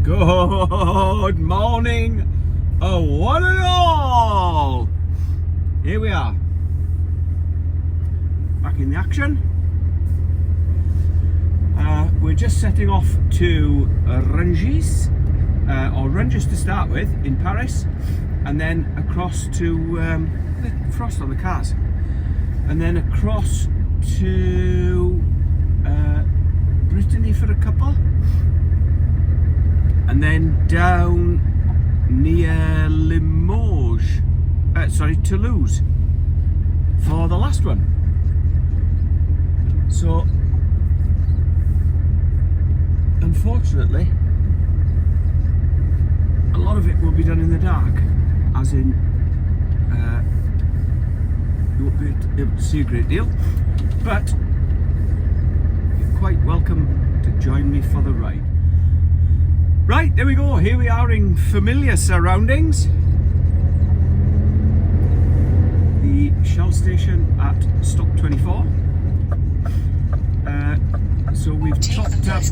Good morning, one and all. Here we are, back in the action. We're just setting off to Rungis, or Rungis to start with, in Paris, and then across to the frost on the cars, and then across to Brittany for a couple, and then down near Toulouse for the last one. So unfortunately a lot of it will be done in the dark, as in you won't be able to see a great deal, but you're quite welcome to join me for the ride. Right, there we go. Here we are in familiar surroundings. The Shell station at stop 24. So we've topped up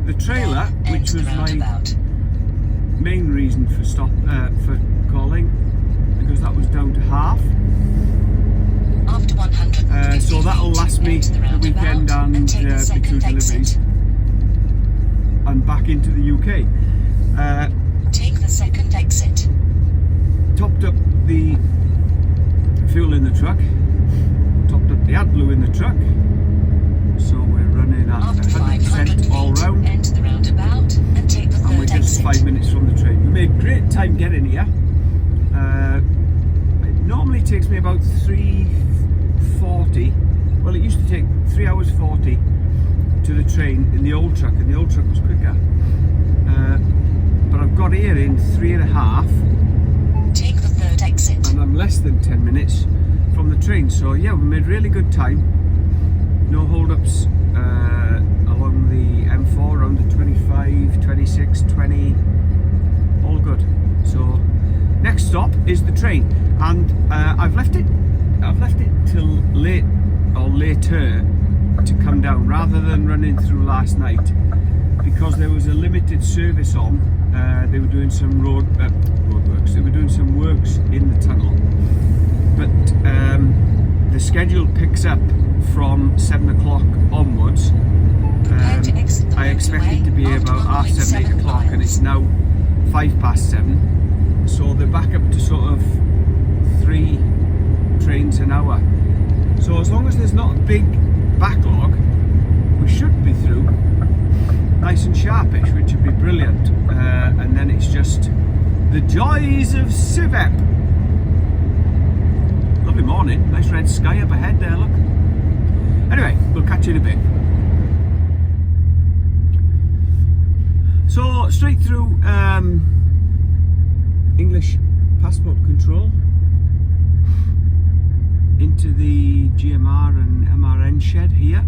the trailer, which was my main reason for for calling, because that was down to half. After 150 so that'll last me the weekend and the 2 deliveries. And back into the UK. Take the second exit. Topped up the fuel in the truck, topped up the AdBlue in the truck, so we're running at 100% all round, enter the roundabout and take the and we're third just exit. 5 minutes from the train. We made great time getting here. It normally takes me about 3:40. Well, it used to take 3 hours 40 to the train in the old truck, and the old truck was quicker. But I've got here in 3.5. Take the third exit. And I'm less than 10 minutes from the train. So yeah, we made really good time. No hold-ups along the M4, around the 25, 26, 20. All good. So next stop is the train, and I've left it till late or later to come down, rather than running through last night, because there was a limited service on. They were doing some roadworks. They were doing some works in the tunnel, but the schedule picks up from 7 o'clock onwards. I expect it to be about 7, 8 o'clock, and it's now 7:05. So they're back up to sort of 3 trains an hour. So as long as there's not a big backlog, we should be through nice and sharpish, which would be brilliant. And then it's just the joys of Civep. Lovely morning, nice red sky up ahead there, look. Anyway, we'll catch you in a bit. So straight through English passport control into the GMR and MRN shed here.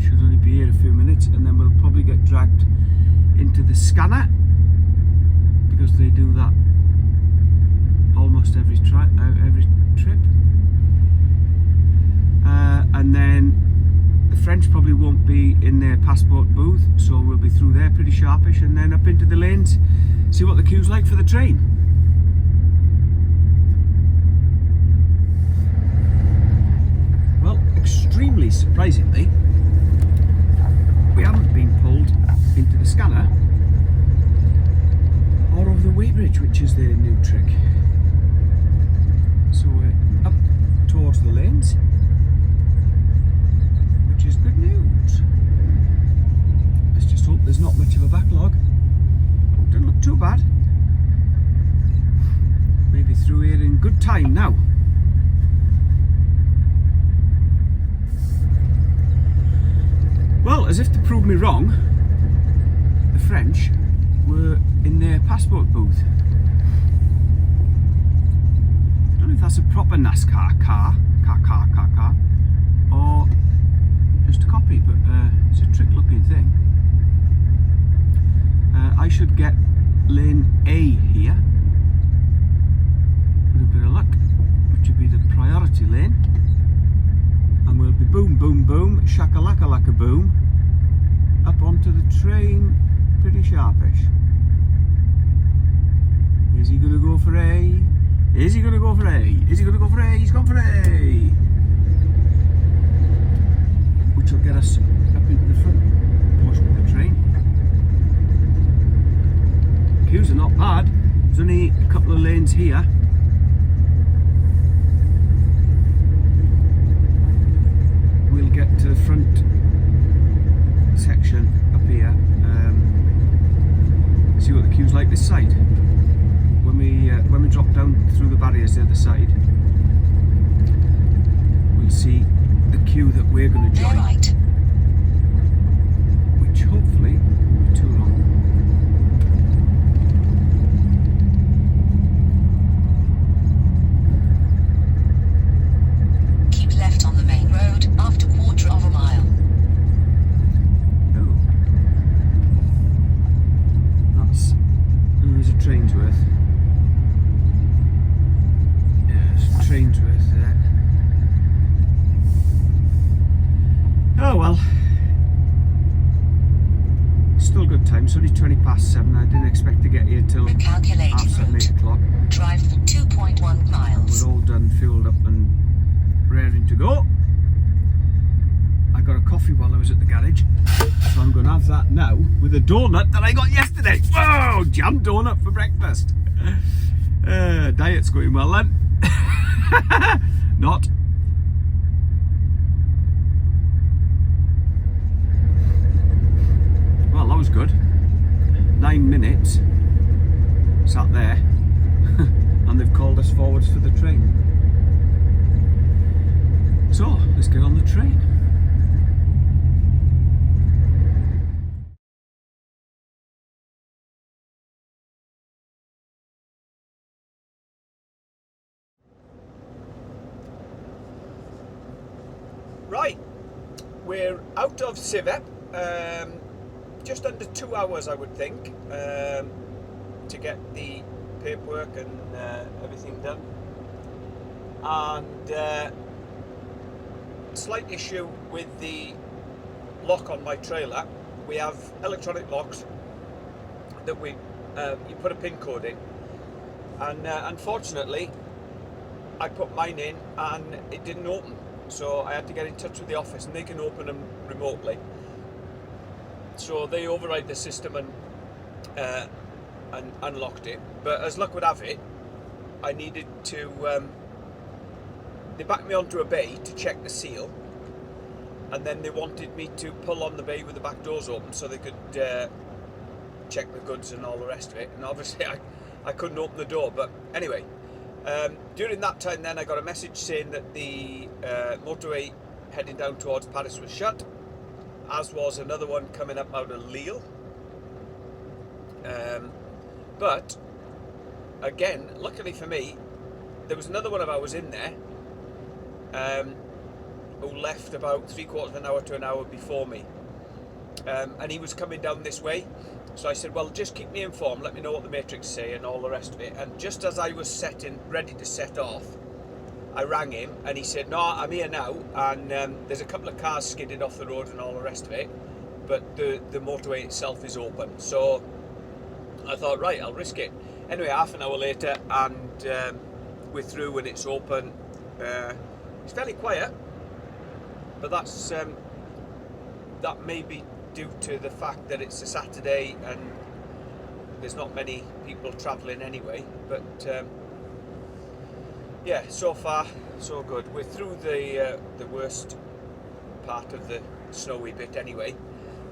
Should only be here a few minutes, and then we'll probably get dragged into the scanner, because they do that almost every trip. And then the French probably won't be in their passport booth, so we'll be through there pretty sharpish, and then up into the lanes, see what the queue's like for the train. Well, extremely surprisingly, we haven't been pulled into the scanner or over the weighbridge, which is their new trick. So we're up towards the lanes, which is good news. Let's just hope there's not much of a backlog. Doesn't look too bad. Maybe through here in good time now. Well, as if to prove me wrong, the French were in their passport booth. I don't know if that's a proper NASCAR car, or just a copy, but it's a trick looking thing. I should get lane A here, with a bit of luck, which would be the priority lane. And we'll be boom, boom, boom, shakalaka-laka boom, up onto to the train pretty sharpish. Is he going to go for A? Is he going to go for A? Is he going to go for A? He's gone for A! Which will get us up into the front portion of the train. Queues are not bad. There's only a couple of lanes here. We'll get to the front section up here. See what the queue's like this side. When we drop down through the barriers the other side, we'll see the queue that we're going to join, Right. which hopefully won't be too long. Keep left on the main road after quarter of a mile. Oh, there's a train's worth. Train's worth there. Oh well, still good time. It's only 7:20. I didn't expect to get here till Recalculating half 7, route. 8 o'clock. Drive for 2.1 miles. We're all done, fueled up and raring to go. I got a coffee while I was at the garage, so I'm going to have that now with a donut that I got yesterday. Whoa, jam donut for breakfast. Diet's going well then. Not. Well, that was good. 9 minutes sat there and they've called us forwards for the train. So, let's get on the train. Right, we're out of Civep, just under 2 hours I would think, to get the paperwork and everything done. And slight issue with the lock on my trailer. We have electronic locks that you put a pin code in, and unfortunately I put mine in and it didn't open. So I had to get in touch with the office and they can open them remotely. So they override the system and unlocked it. But as luck would have it, I needed to, they backed me onto a bay to check the seal, and then they wanted me to pull on the bay with the back doors open so they could check the goods and all the rest of it. And obviously I couldn't open the door, but anyway. During that time then I got a message saying that the motorway heading down towards Paris was shut, as was another one coming up out of Lille. But again, luckily for me, there was another one of ours in there who left about 3/4 of an hour to an hour before me, and he was coming down this way. So I said, well, just keep me informed, let me know what the matrix say and all the rest of it. And just as I was ready to set off, I rang him and he said, no, I'm here now, and there's a couple of cars skidded off the road and all the rest of it, but the motorway itself is open. So I thought, right, I'll risk it. Anyway, half an hour later, and we're through and it's open. It's fairly quiet, but that's that may be due to the fact that it's a Saturday and there's not many people travelling anyway. But yeah, so far so good. We're through the worst part of the snowy bit anyway,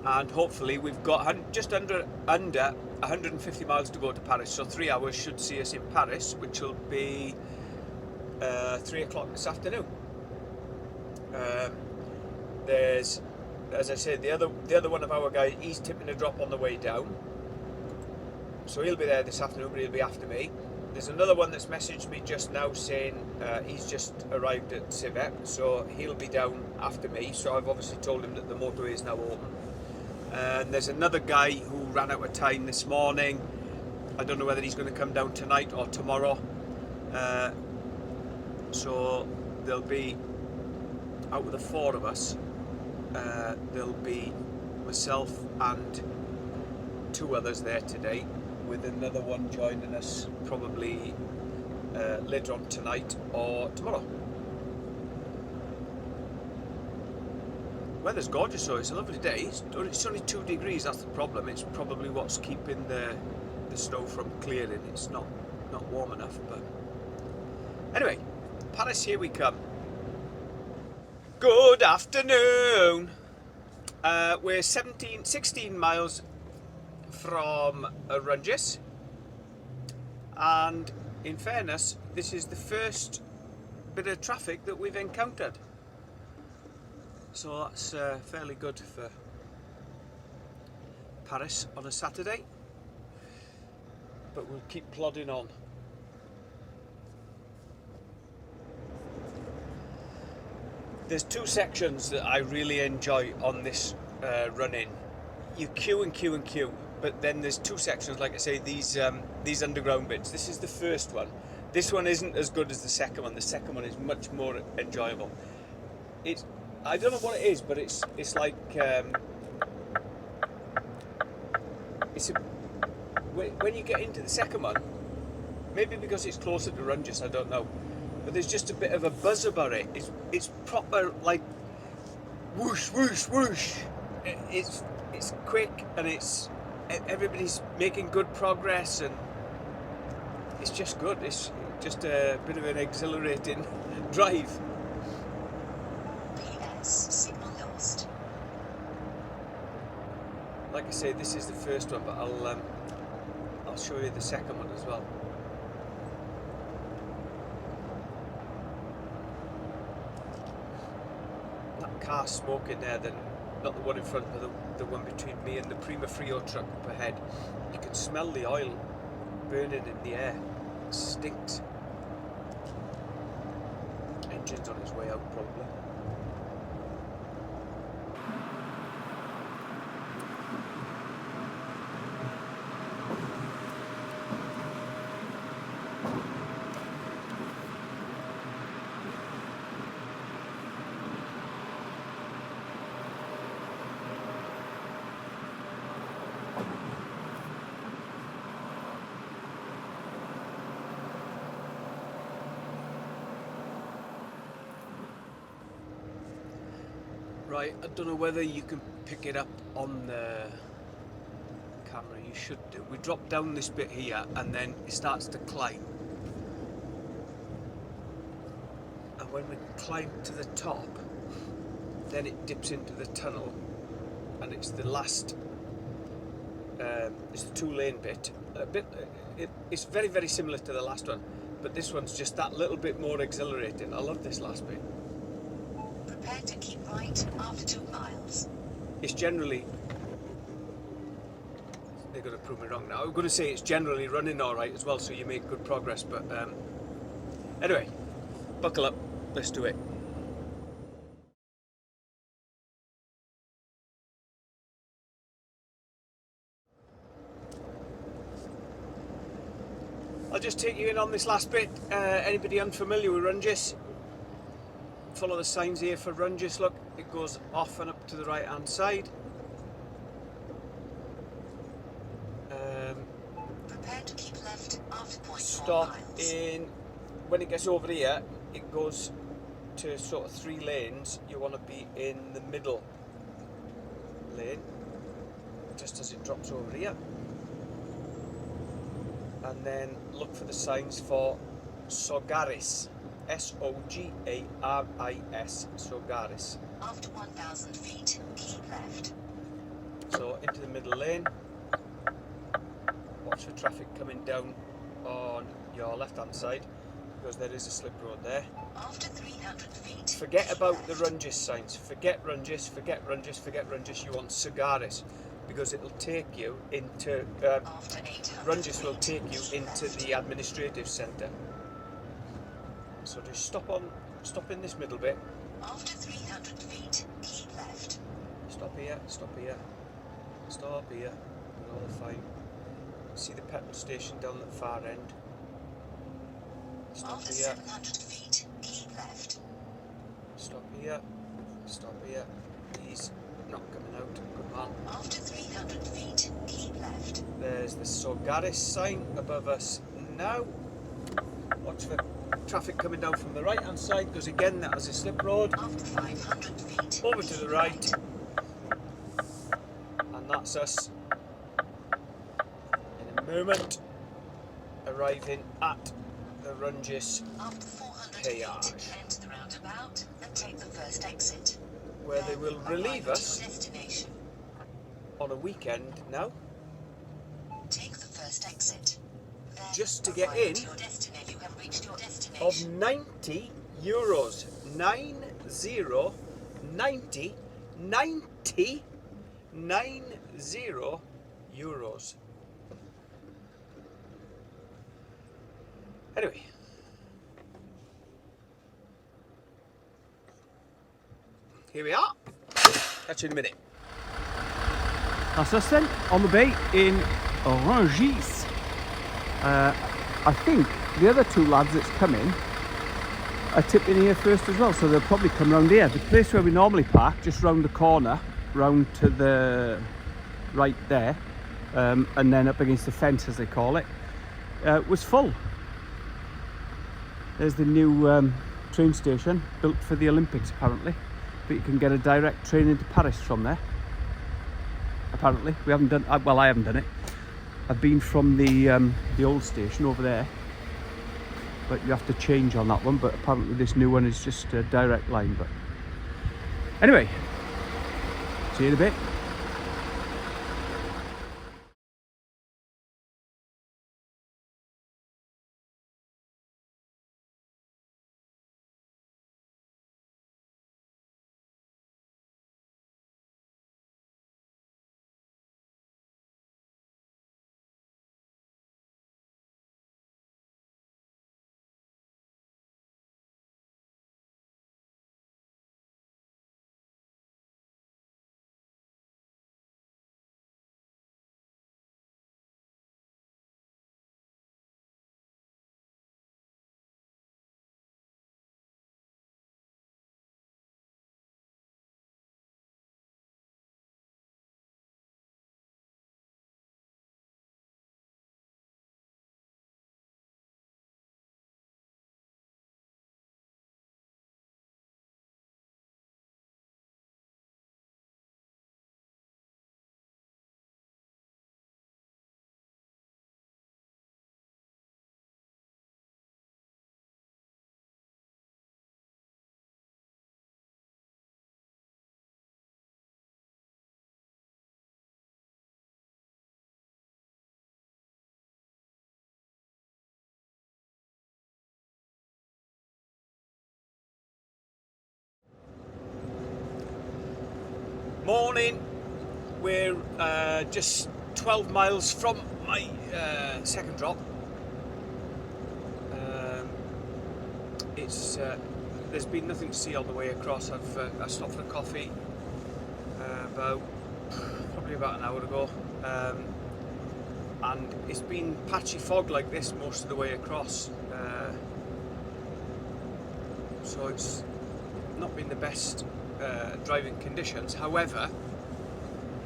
and hopefully we've got just under 150 miles to go to Paris, so 3 hours should see us in Paris, which will be 3 o'clock this afternoon. There's, as I said, the other one of our guys, he's tipping a drop on the way down, so he'll be there this afternoon, but he'll be after me. There's another one that's messaged me just now saying he's just arrived at Civep, so he'll be down after me. So I've obviously told him that the motorway is now open. And there's another guy who ran out of time this morning. I don't know whether he's going to come down tonight or tomorrow. So there'll be, out of the 4 of us, there'll be myself and 2 others there today, with another one joining us probably later on tonight or tomorrow. Weather's gorgeous, so it's a lovely day. It's only 2 degrees, that's the problem. It's probably what's keeping the snow from clearing. It's not warm enough, but anyway, Paris, here we come. Good afternoon. We're 16 miles from Rungis, and in fairness, this is the first bit of traffic that we've encountered, so that's fairly good for Paris on a Saturday, but we'll keep plodding on. There's 2 sections that I really enjoy on this run-in. You queue and queue and queue, but then there's 2 sections, like I say, these underground bits. This is the first one. This one isn't as good as the second one. The second one is much more enjoyable. I don't know what it is, but it's like when you get into the second one, maybe because it's closer to Rungis, I don't know, but there's just a bit of a buzz about it. It's proper, like, whoosh whoosh whoosh. It's quick, and everybody's making good progress, and it's just good. It's just a bit of an exhilarating drive. PS, signal lost. Like I say, this is the first one, but I'll show you the second one as well. That car smoking there, not the one in front, but the one between me and the Prima Frio truck up ahead. You can smell the oil burning in the air. It stinks. Engine's on its way out, probably. Right, I don't know whether you can pick it up on the camera. You should do. We drop down this bit here, and then it starts to climb. And when we climb to the top, then it dips into the tunnel, and it's the last. It's the 2-lane bit. It's very, very similar to the last one, but this one's just that little bit more exhilarating. I love this last bit. Prepare to keep right after 2 miles. It's generally, they're going to prove me wrong now. I'm going to say it's generally running all right as well, so you make good progress. But anyway, buckle up. Let's do it. I'll just take you in on this last bit. Anybody unfamiliar with Rungis? Follow the signs here for Rungis. Look, it goes off and up to the right hand side. Prepare to keep left after 0.4 Stop miles. in, when it gets over here, it goes to sort of 3 lanes. You want to be in the middle lane, just as it drops over here. And then look for the signs for Sogaris. S-O-G-A-R-I-S, Sogaris. After 1,000 feet, keep left. So into the middle lane. Watch for traffic coming down on your left hand side, because there is a slip road there. After 300 feet, Forget keep about left. the Rungis signs. Forget Rungis, forget Rungis, forget Rungis. You want Sogaris, because it'll take you into After 800 Rungis will feet, take you keep into left. the administrative centre. So just stop in this middle bit. After 300 feet, keep left. Stop here, stop here, stop here. We're all fine. See the petrol station down at the far end. Stop After here, 700 feet, keep left. stop here, stop here. He's not coming out. Good man. There's the Sorgaris sign above us now. Watch for traffic coming down from the right hand side, because again that is a slip road. After 500 feet, Over to the right, and that's us in a moment arriving at the Rungis After 400 Péage, feet, enter the roundabout and take the first exit. where they will relieve Arrive at us your destination. on a weekend now, Take the first exit. Then just to get arrive in, at your destination. You have reached your of destination. €90. 90 euros. Anyway, here we are. Catch you in a minute. That's us then, on the bay in Rungis. I think the other two lads that's coming are tipping here first as well, so they'll probably come round here. The place where we normally park, just round the corner, round to the right there, and then up against the fence as they call it, was full. There's the new train station, built for the Olympics apparently, but you can get a direct train into Paris from there. Apparently, we haven't done. Well, I haven't done it. I've been from the old station over there, but you have to change on that one. But apparently, this new one is just a direct line. But anyway, see you in a bit. Morning. We're just 12 miles from my second drop. There's been nothing to see on the way across. I stopped for coffee probably about an hour ago, and it's been patchy fog like this most of the way across, so it's not been the best driving conditions. However,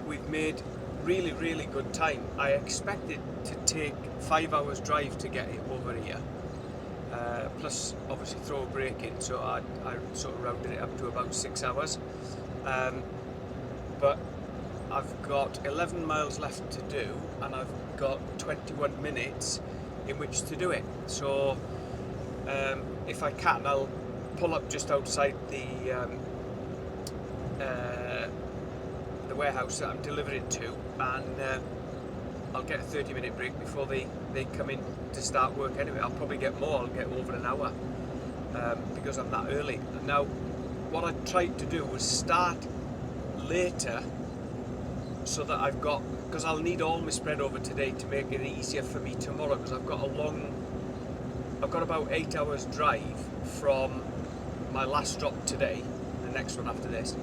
we've made really good time. I expected to take 5 hours drive to get it over here, plus obviously throw a break in, so I sort of rounded it up to about 6 hours, but I've got 11 miles left to do, and I've got 21 minutes in which to do it. So if I can, I'll pull up just outside the warehouse that I'm delivering to, and I'll get a 30-minute break before they come in to start work anyway. I'll probably get more. I'll get over an hour because I'm that early. And now, what I tried to do was start later, so that because I'll need all my spread over today to make it easier for me tomorrow, because I've got about 8 hours drive from my last drop today, the next one after this,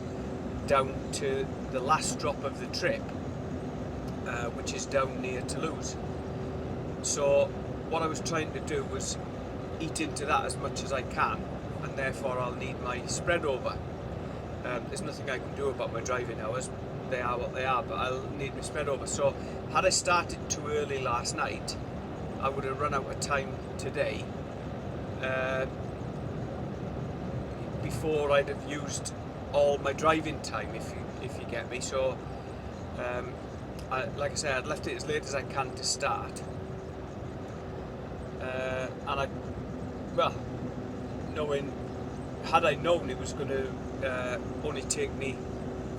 down to the last drop of the trip, which is down near Toulouse. So what I was trying to do was eat into that as much as I can, and therefore I'll need my spread over. There's nothing I can do about my driving hours. They are what they are, but I'll need me spread over. So had I started too early last night, I would have run out of time today before I'd have used all my driving time, if you get me. So like I say, I'd left it as late as I can to start, and had I known it was going to only take me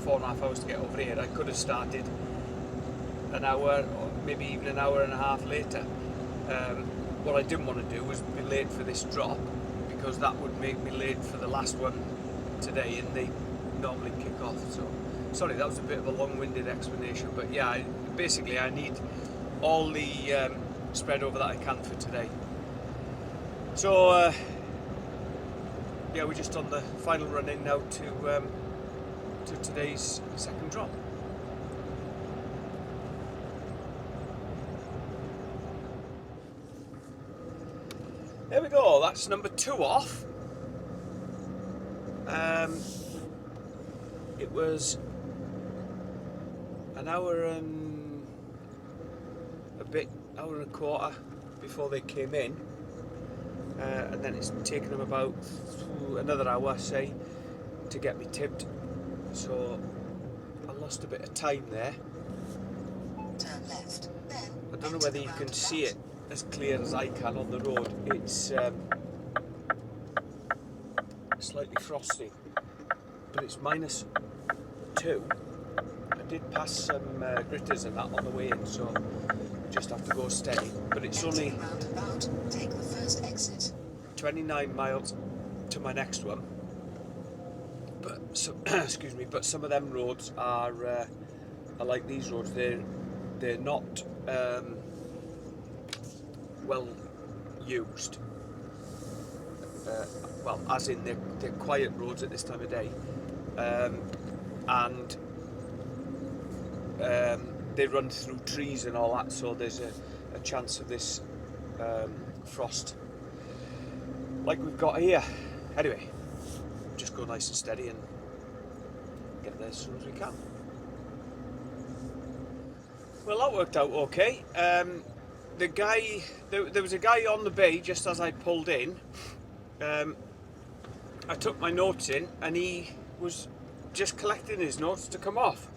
4.5 hours to get over here, I could have started an hour or maybe even an hour and a half later. What I didn't want to do was be late for this drop, because that would make me late for the last one today, and they normally kick off. So sorry, that was a bit of a long-winded explanation, but yeah, basically I need all the spread over that I can for today. So yeah, we're just on the final run in now to today's second drop. There we go, that's number 2 off. It was an hour and a quarter before they came in, and then it's taken them about another hour, say, to get me tipped. So I lost a bit of time there. Turn left, then I don't know whether you can see it as clear as I can on the road. It's slightly frosty, but it's -2. I did pass some gritters and that on the way in, so just have to go steady. But it's only roundabout, take the first exit. 29 miles to my next one. But excuse me. But some of them roads are like these roads. They're not well used. Well, as in they're quiet roads at this time of day, and they run through trees and all that. So there's a chance of this frost, like we've got here. Anyway, just go nice and steady and get there as soon as we can. Well, that worked out okay. There was a guy on the bay just as I pulled in. I took my notes in, and he was just collecting his notes to come off.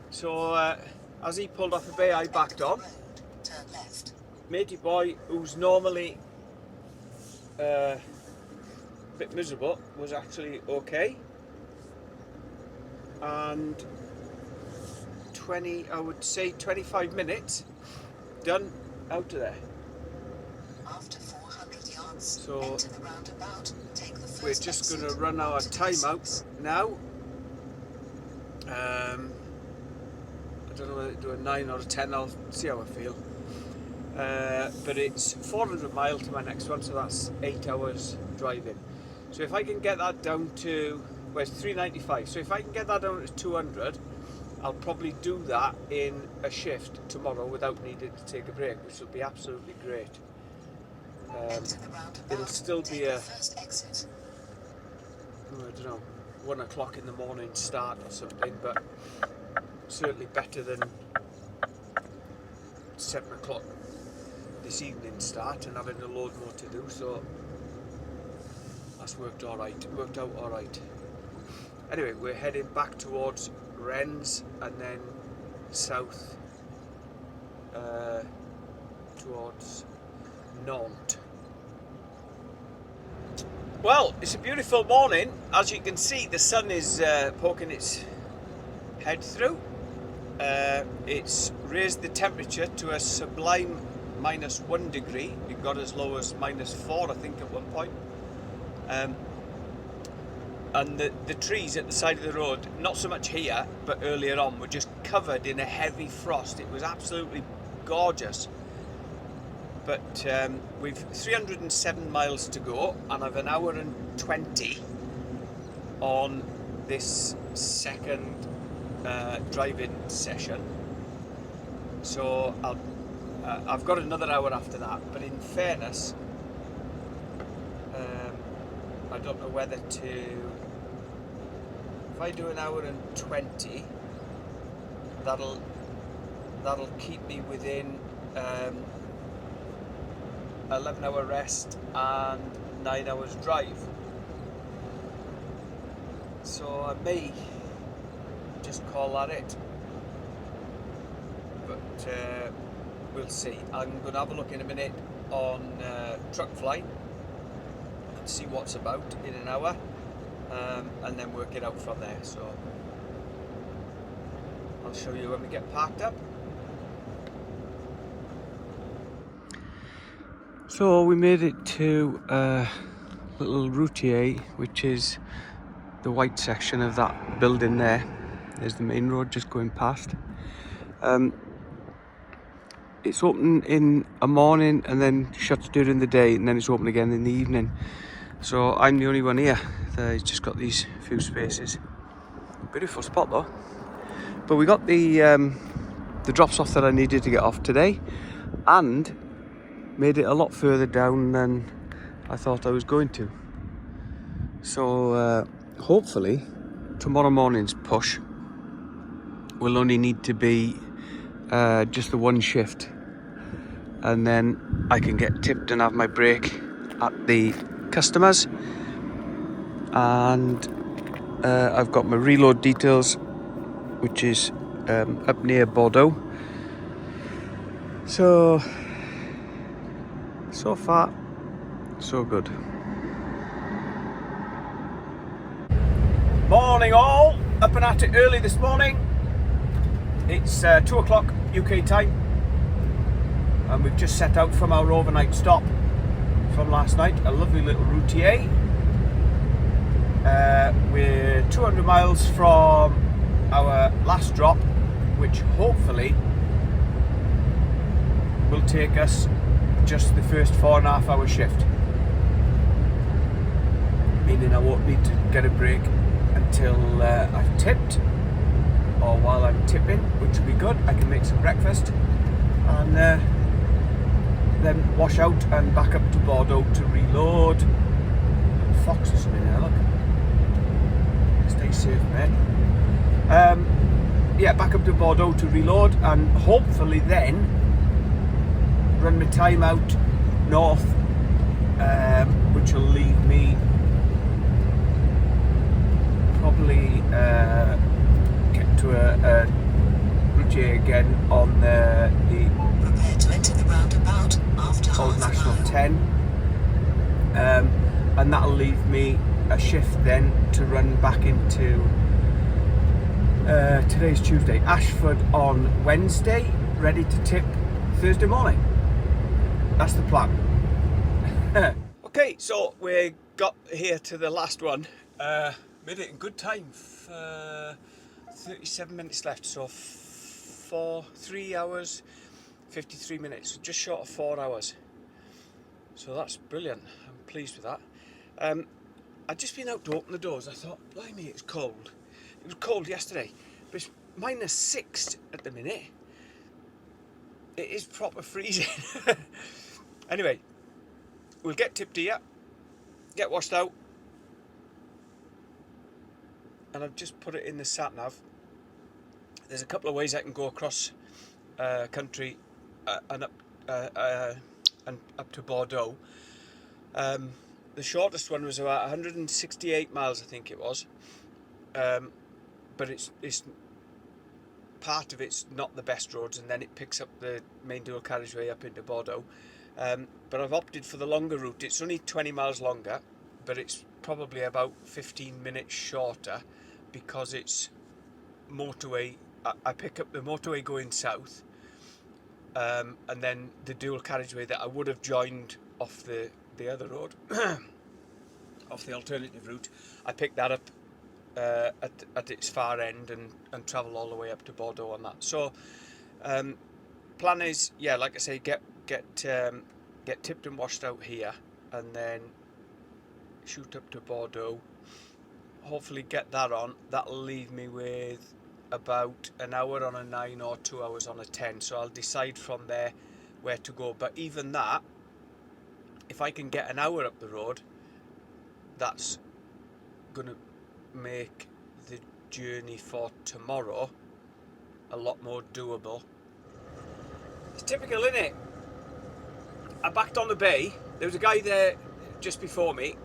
So as he pulled off the bay, I backed on. Turn left. Matey boy, who's normally a bit miserable, was actually okay. And 25 minutes done out of there. After 400 yards, So enter the roundabout, take the first we're just going to exit run our onto the time out six. now. I don't know whether to do a 9 or a 10, I'll see how I feel. But it's 400 miles to my next one, so that's 8 hours driving. So if I can get that down to, well, it's 395, so if I can get that down to 200, I'll probably do that in a shift tomorrow without needing to take a break, which will be absolutely great. Enter the roundabout, It'll still be take a, the first exit. I don't know, 1 o'clock in the morning start or something, but certainly better than 7 o'clock this evening start and having a load more to do. So that's worked out alright. Anyway, we're heading back towards Rennes and then south towards Nantes. Well, it's a beautiful morning. As you can see, the sun is poking its head through. It's raised the temperature to a sublime -1 degree. It got as low as -4, I think, at one point. And the trees at the side of the road, not so much here, but earlier on, were just covered in a heavy frost. It was absolutely gorgeous. But we've 307 miles to go, and I've an hour and 20 on this second driving session. So I've got another hour after that. But in fairness, I don't know whether to I do an hour and 20, that'll keep me within 11-hour rest and 9 hours drive. So I may just call that it, but we'll see. I'm going to have a look in a minute on Truckfly and see what's about in an hour, and then work it out from there. So I'll show you when we get parked up. So we made it to a little routier, which is the white section of that building there. There's the main road just going past. It's open in a morning and then shuts during the day, and then it's open again in the evening. So I'm the only one here. It's just got these few spaces. Beautiful spot though. But we got the drops off that I needed to get off today, and made it a lot further down than I thought I was going to. So hopefully tomorrow morning's push will only need to be just the one shift, and then I can get tipped and have my break at the customers. And I've got my reload details, which is up near Bordeaux. So far so good. Morning all, up and at it early this morning. It's 2 o'clock UK time, and we've just set out from our overnight stop from last night, a lovely little routier. We're 200 miles from our last drop, which hopefully will take us just the first 4.5 hour shift, meaning I won't need to get a break until I've tipped, or while I'm tipping, which will be good. I can make some breakfast and then wash out and back up to Bordeaux to reload. Foxes in there, look. Stay safe, mate. Yeah, back up to Bordeaux to reload, and hopefully then run my time out north, which will leave me probably get to a routier again on the Prepare to enter the roundabout after Old half a National mile. 10, and that'll leave me a shift then to run back into today's Tuesday, Ashford on Wednesday, ready to tip Thursday morning. That's the plan. Okay, so we got here to the last one. Made it in good time. 37 minutes left, so 3 hours 53 minutes, just short of 4 hours. So that's brilliant. I'm pleased with that. I'd just been out to open the doors. I thought, blimey, it's cold. It was cold yesterday, but it's -6 at the minute. It is proper freezing. Anyway, we'll get tipped here, get washed out, and I've just put it in the sat nav. There's a couple of ways I can go across country and up to Bordeaux. The shortest one was about 168 miles, I think it was. But it's part of it's not the best roads, and then it picks up the main dual carriageway up into Bordeaux. But I've opted for the longer route. It's only 20 miles longer, but it's probably about 15 minutes shorter because it's motorway. I pick up the motorway going south, and then the dual carriageway that I would have joined off the other road, off the alternative route. I pick that up at its far end and travel all the way up to Bordeaux on that. So plan is, yeah, like I say, get tipped and washed out here, and then shoot up to Bordeaux. Hopefully get that on. That'll leave me with about an hour on a 9 or 2 hours on a 10. So I'll decide from there where to go. But even that, if I can get an hour up the road, that's gonna make journey for tomorrow a lot more doable. It's typical, isn't it? I backed on the bay. There was a guy there just before me.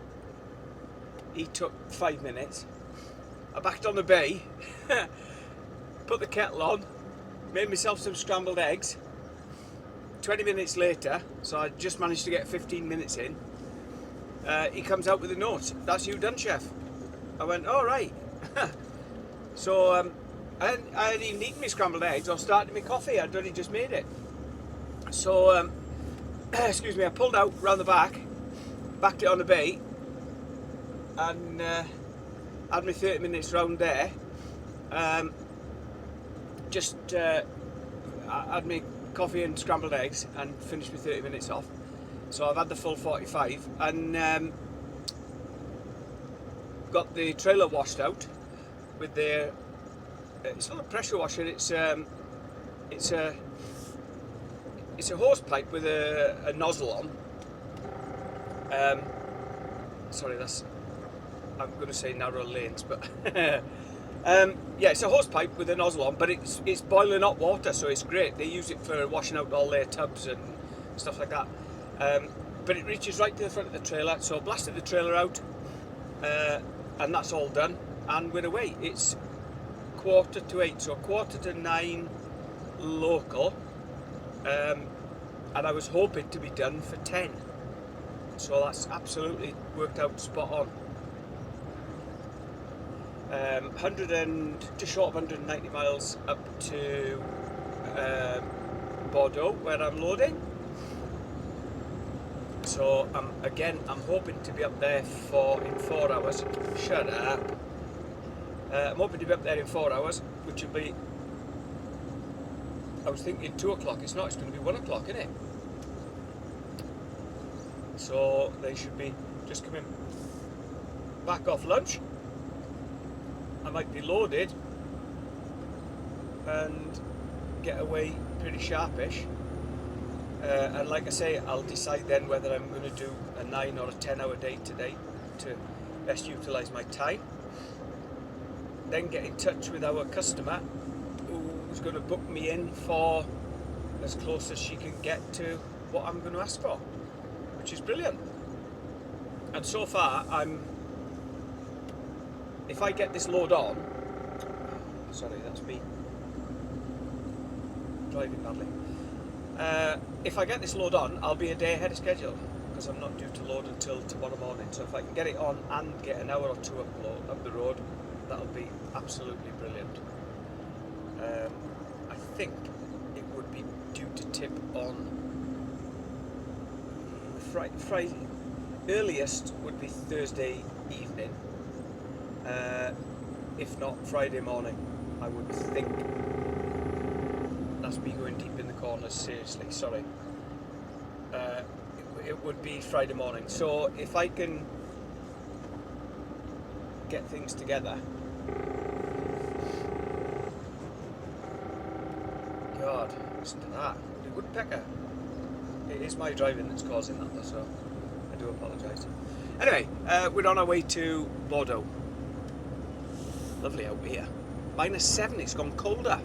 He took 5 minutes. I backed on the bay, put the kettle on, made myself some scrambled eggs. 20 minutes later, so I just managed to get 15 minutes in, he comes out with a note. "That's you done, chef." I went, "All right." So I hadn't even eaten my scrambled eggs or started my coffee. I'd already just made it. So, excuse me, I pulled out round the back, backed it on the bay, and had my 30 minutes round there. I had my coffee and scrambled eggs and finished my 30 minutes off. So I've had the full 45 and got the trailer washed out with the. It's not a pressure washer. It's a hose pipe with a nozzle on. Sorry, I'm going to say narrow lanes, but yeah, it's a hose pipe with a nozzle on, but it's boiling hot water, so it's great. They use it for washing out all their tubs and stuff like that. But it reaches right to the front of the trailer, so I blasted the trailer out, and that's all done, and we're away. It's 7:45, so 8:45 local, and I was hoping to be done for 10, so that's absolutely worked out spot on. just short of 190 miles up to Bordeaux, where I'm loading. So I'm hoping to be up there in 4 hours. Shut up. I'm hoping to be up there in 4 hours, which will be, I was thinking 2 o'clock. It's not, it's going to be 1 o'clock, isn't it? So they should be just coming back off lunch. I might be loaded and get away pretty sharpish. And like I say, I'll decide then whether I'm going to do a 9 or a 10 hour day today to best utilise my time. Then get in touch with our customer who's going to book me in for as close as she can get to what I'm going to ask for, which is brilliant. And so far, if I get this load on, sorry, that's me driving badly. If I get this load on, I'll be a day ahead of schedule because I'm not due to load until tomorrow morning. So if I can get it on and get an hour or two up the road, that'll be absolutely brilliant. I think it would be due to tip on Friday. Earliest would be Thursday evening. If not Friday morning, I would think. That's me going deep in the corners, seriously, sorry. It would be Friday morning. So if I can get things together. God, listen to that. The woodpecker. It is my driving that's causing that though, so I do apologise. Anyway, we're on our way to Bordeaux. Lovely out here. -7, it's gone colder.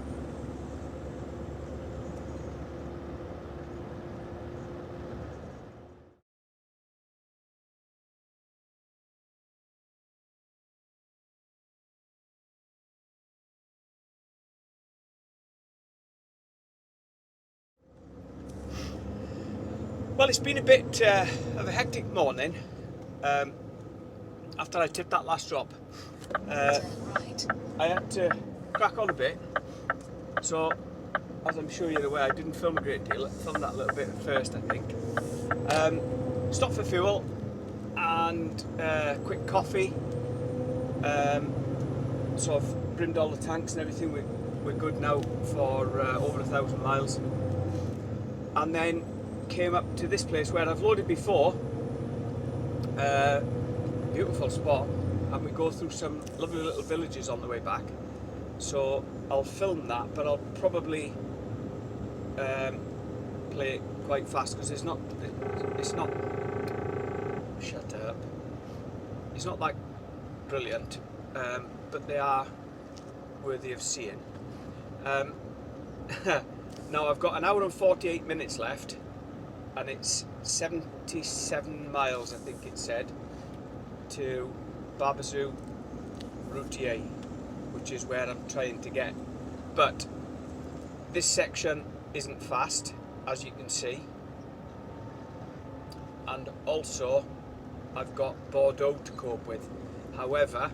Well, it's been a bit of a hectic morning after I tipped that last drop. Right. I had to crack on a bit, so as I'm sure you're aware, I didn't film a great deal. I filmed that little bit first, I think. Stopped for fuel and quick coffee. So I've brimmed all the tanks and everything. We're good now for over 1,000 miles. And then came up to this place where I've loaded before. Beautiful spot, and we go through some lovely little villages on the way back. So I'll film that, but I'll probably play it quite fast because it's not. Shut up. It's not like brilliant, but they are worthy of seeing. Now I've got an hour and 48 minutes left, and it's 77 miles, I think it said, to Bordeaux Routier, which is where I'm trying to get. But this section isn't fast, as you can see, and also I've got Bordeaux to cope with. However,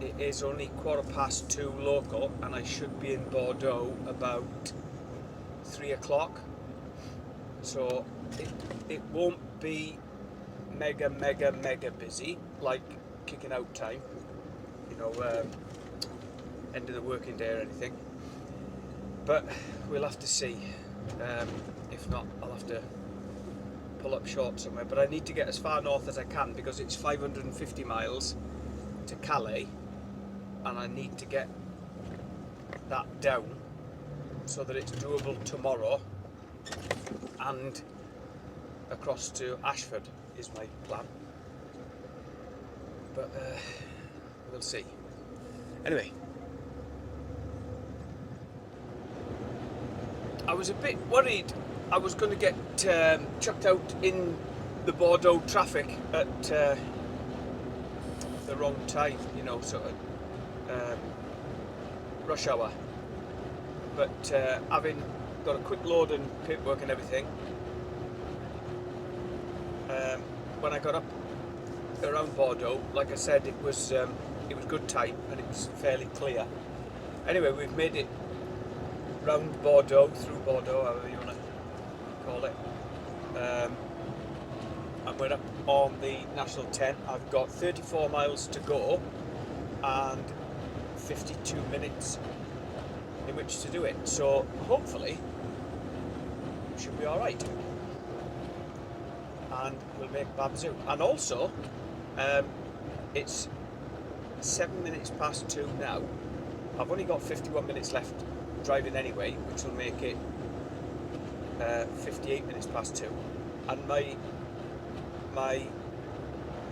it is only 2:15 local, and I should be in Bordeaux about 3 o'clock, so it won't be mega busy like kicking out time, you know, end of the working day or anything, but we'll have to see. If not, I'll have to pull up short somewhere, but I need to get as far north as I can because it's 550 miles to Calais, and I need to get that down so that it's doable tomorrow, and across to Ashford is my plan, but we'll see. Anyway, I was a bit worried I was going to get chucked out in the Bordeaux traffic at the wrong time, you know, sort of rush hour. But having got a quick load and paperwork and everything, when I got up around Bordeaux, like I said, it was good time and it was fairly clear. Anyway, we've made it round Bordeaux, through Bordeaux, however you want to call it, and we're up on the National 10. I've got 34 miles to go and 52 minutes in which to do it, so hopefully we should be alright, and we'll make Bordeaux. And also it's 2 now. I've only got 51 minutes left driving anyway, which will make it 2, and my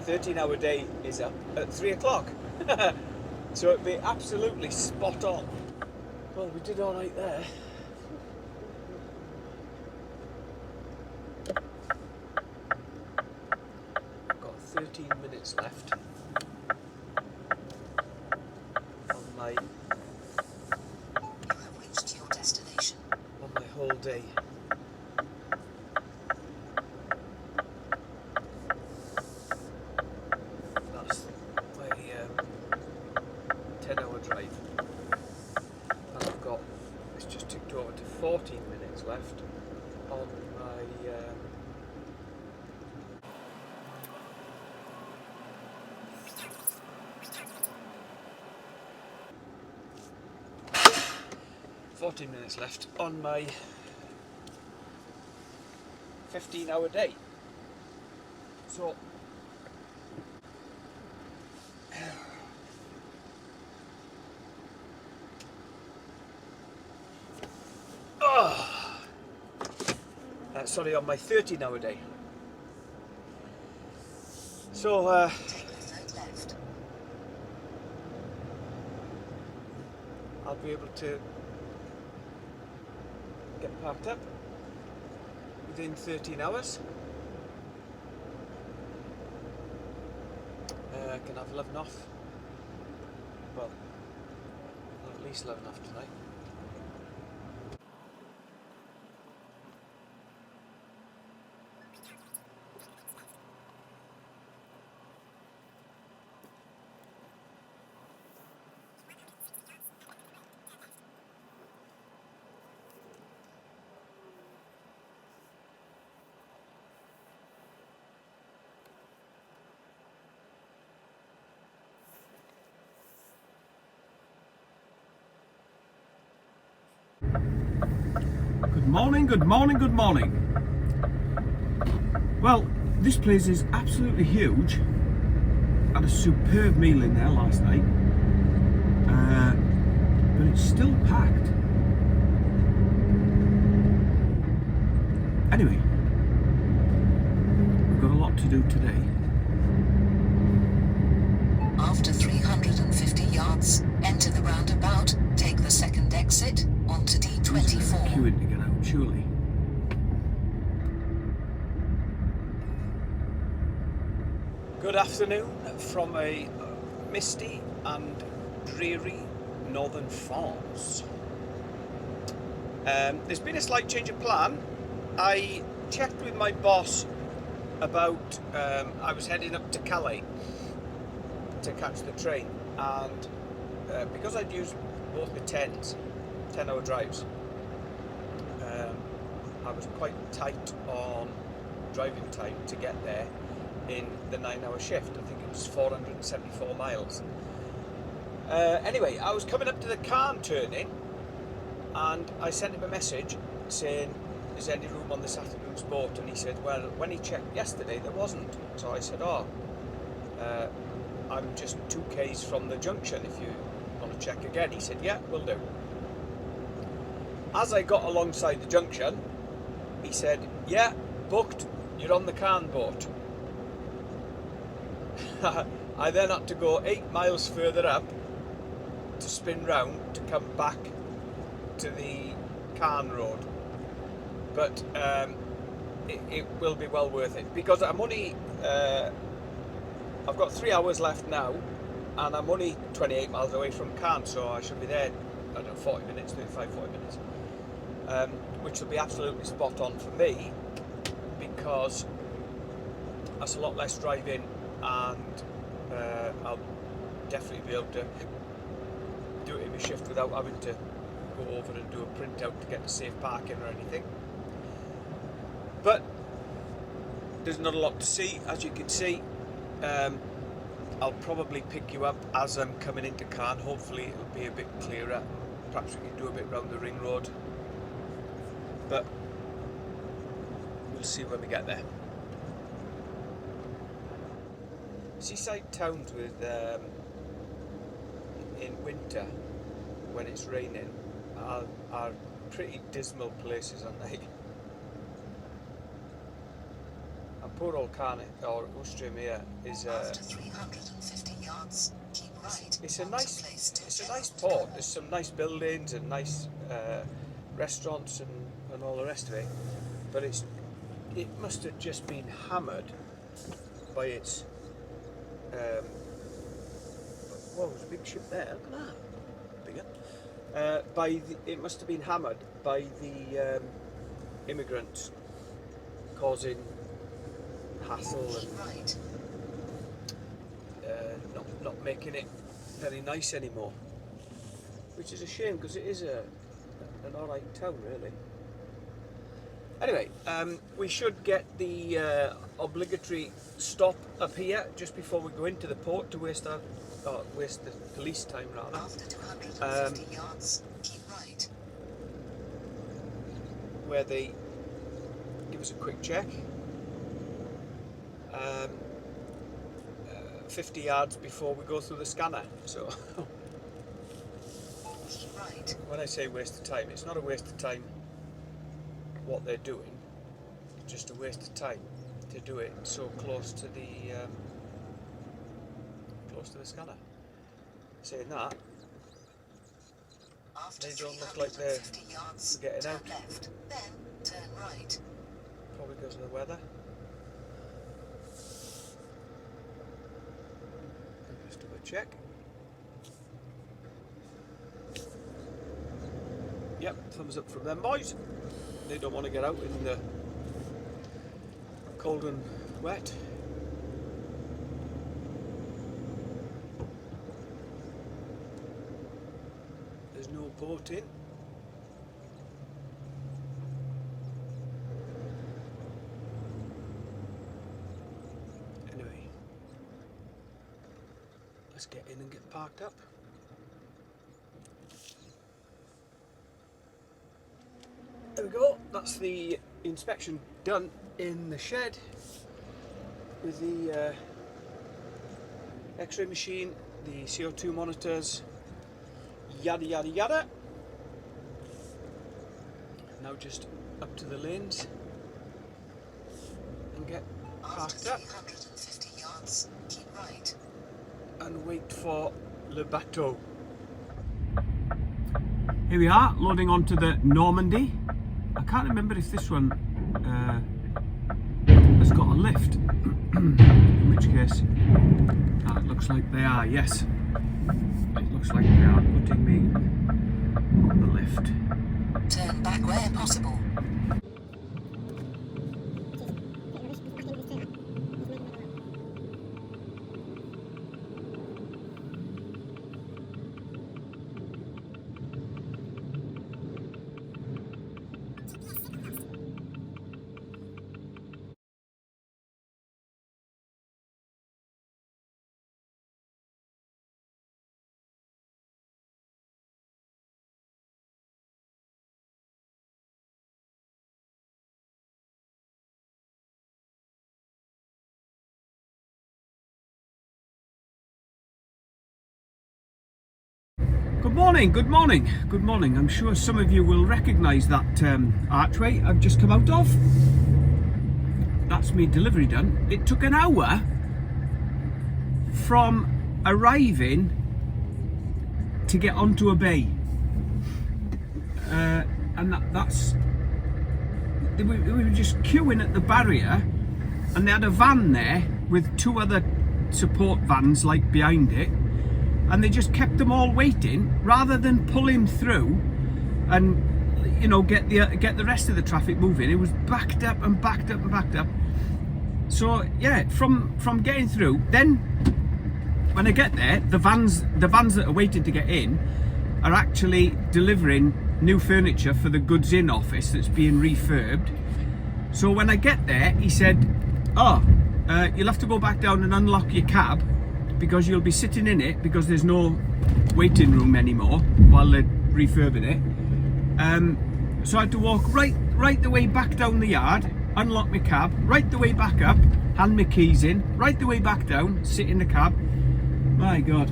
13-hour day is up at 3 o'clock. So it'd be absolutely spot on. Well, we did all right there. Got 13 minutes left on my You have reached your destination. on my whole day. That's my 10-hour drive. And I've got, it's just ticked over to 14 minutes left on my 14 minutes left on my 15-hour day. So sorry, on my 13-hour day. So Take the third left. I'll be able to get parked up within 13 hours. Can have 11 off. Well, I'll at least 11 off tonight. Good morning. Well, this place is absolutely huge. Had a superb meal in there last night, but it's still packed. Anyway, we've got a lot to do today. After 350 yards, enter Into the roundabout, take the second exit onto D24. Queuing to get out, surely. Good afternoon from a misty and dreary northern France. There's been a slight change of plan. I checked with my boss about, I was heading up to Calais to catch the train, and because I'd used both my 10-hour drives, I was quite tight on driving time to get there in the 9-hour shift. I think it was 474 miles. Anyway, I was coming up to the Calais turning, and I sent him a message saying, is there any room on this afternoon's boat? And he said, well, when he checked yesterday there wasn't. So I said, I'm just 2 k's from the junction, if you want to check again. He said, yeah, will do. As I got alongside the junction, he said, yeah, booked, you're on the Calais boat. I then had to go 8 miles further up to spin round to come back to the Calais road. But it will be well worth it, because I'm only I've got 3 hours left now, and I'm only 28 miles away from Calais, so I should be there, I don't know, 40 minutes, 40 minutes, which will be absolutely spot on for me, because that's a lot less driving, and I'll definitely be able to do it in my shift without having to go over and do a printout to get to safe parking or anything. But there's not a lot to see, as you can see. I'll probably pick you up as I'm coming into Calais. Hopefully it'll be a bit clearer. Perhaps we can do a bit round the ring road. But we'll see when we get there. Seaside towns with in winter, when it's raining, are pretty dismal places, aren't they? And poor old Calais, or Ustream here, is After 350 yards, keep right. it's a nice port. There's some nice buildings and nice restaurants and all the rest of it, but it must have just been hammered by its whoa, there's a big ship there, look at that, bigger. It must have been hammered by the immigrants, causing hassle and not making it very nice anymore, which is a shame, because it is an alright town, really. Anyway, we should get the obligatory stop up here just before we go into the port to waste the police time, rather. After 250 yards, keep right. Where they give us a quick check. 50 yards before we go through the scanner. So Keep right. when I say waste of time, it's not a waste of time what they're doing, it's just a waste of time to do it so close to the scanner. Saying that, After they don't look like they're 350 yards, getting turn out. left, then turn right. Probably because of the weather. Just do a check. Yep, thumbs up from them boys. They don't want to get out in the cold and wet. There's no boat in. Anyway, let's get in and get parked up. There we go, that's the inspection done in the shed with the X-ray machine, the CO2 monitors, yada yada yada. Now just up to the lanes and get parked up 350 yards, keep right. and wait for le bateau. Here we are, loading onto the Normandy. I can't remember if this one has got a lift. In which case, it looks like they are, yes. It looks like they are putting me on the lift. Turn back where possible. Good morning. I'm sure some of you will recognise that archway I've just come out of. That's me delivery done. It took an hour from arriving to get onto a bay. And that's... We were just queuing at the barrier, and they had a van there with 2 other support vans like behind it. And they just kept them all waiting rather than pulling through and, you know, get the rest of the traffic moving. It was backed up and backed up and backed up. So yeah, from getting through, then when I get there, the vans that are waiting to get in are actually delivering new furniture for the goods in office that's being refurbed. So when I get there, he said, "Oh, you'll have to go back down and unlock your cab, because you'll be sitting in it because there's no waiting room anymore while they're refurbing it." So I had to walk right the way back down the yard, unlock my cab, right the way back up, hand my keys in, right the way back down, sit in the cab. My God.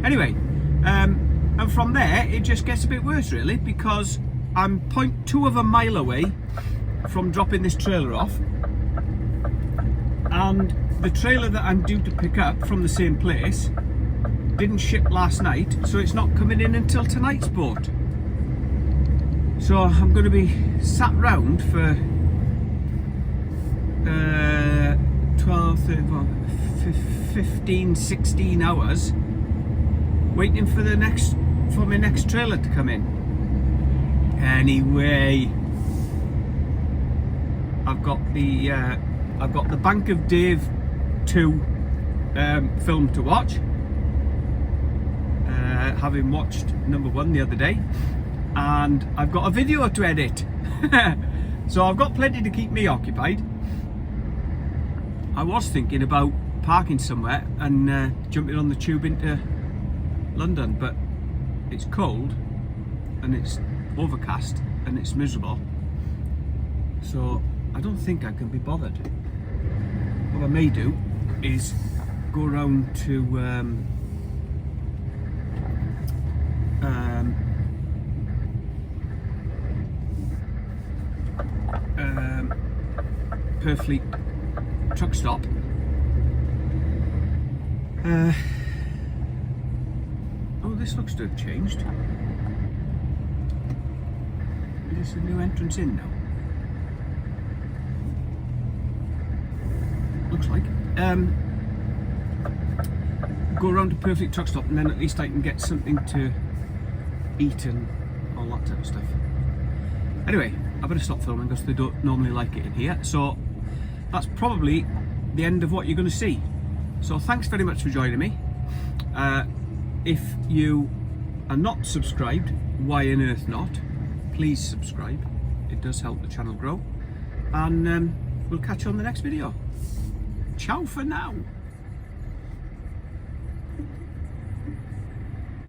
Anyway, and from there it just gets a bit worse really, because I'm 0.2 of a mile away from dropping this trailer off, and the trailer that I'm due to pick up from the same place didn't ship last night, so it's not coming in until tonight's boat. So I'm going to be sat round for 12, 13, 15, 16 hours waiting for my next trailer to come in. Anyway, I've got the Bank of Dave 2 film to watch, having watched number 1 the other day, and I've got a video to edit. So I've got plenty to keep me occupied. I was thinking about parking somewhere and jumping on the tube into London, but it's cold and it's overcast and it's miserable, so I don't think I can be bothered. What I may do is go around to Purfleet truck stop. Oh, this looks to have changed. Is this a new entrance in now? Looks like. Go around to Perfect Truck Stop, and then at least I can get something to eat and all that type of stuff. Anyway, I better stop filming because they don't normally like it in here. So that's probably the end of what you're going to see. So thanks very much for joining me. If you are not subscribed, why on earth not? Please subscribe. It does help the channel grow. And we'll catch you on the next video. Ciao for now.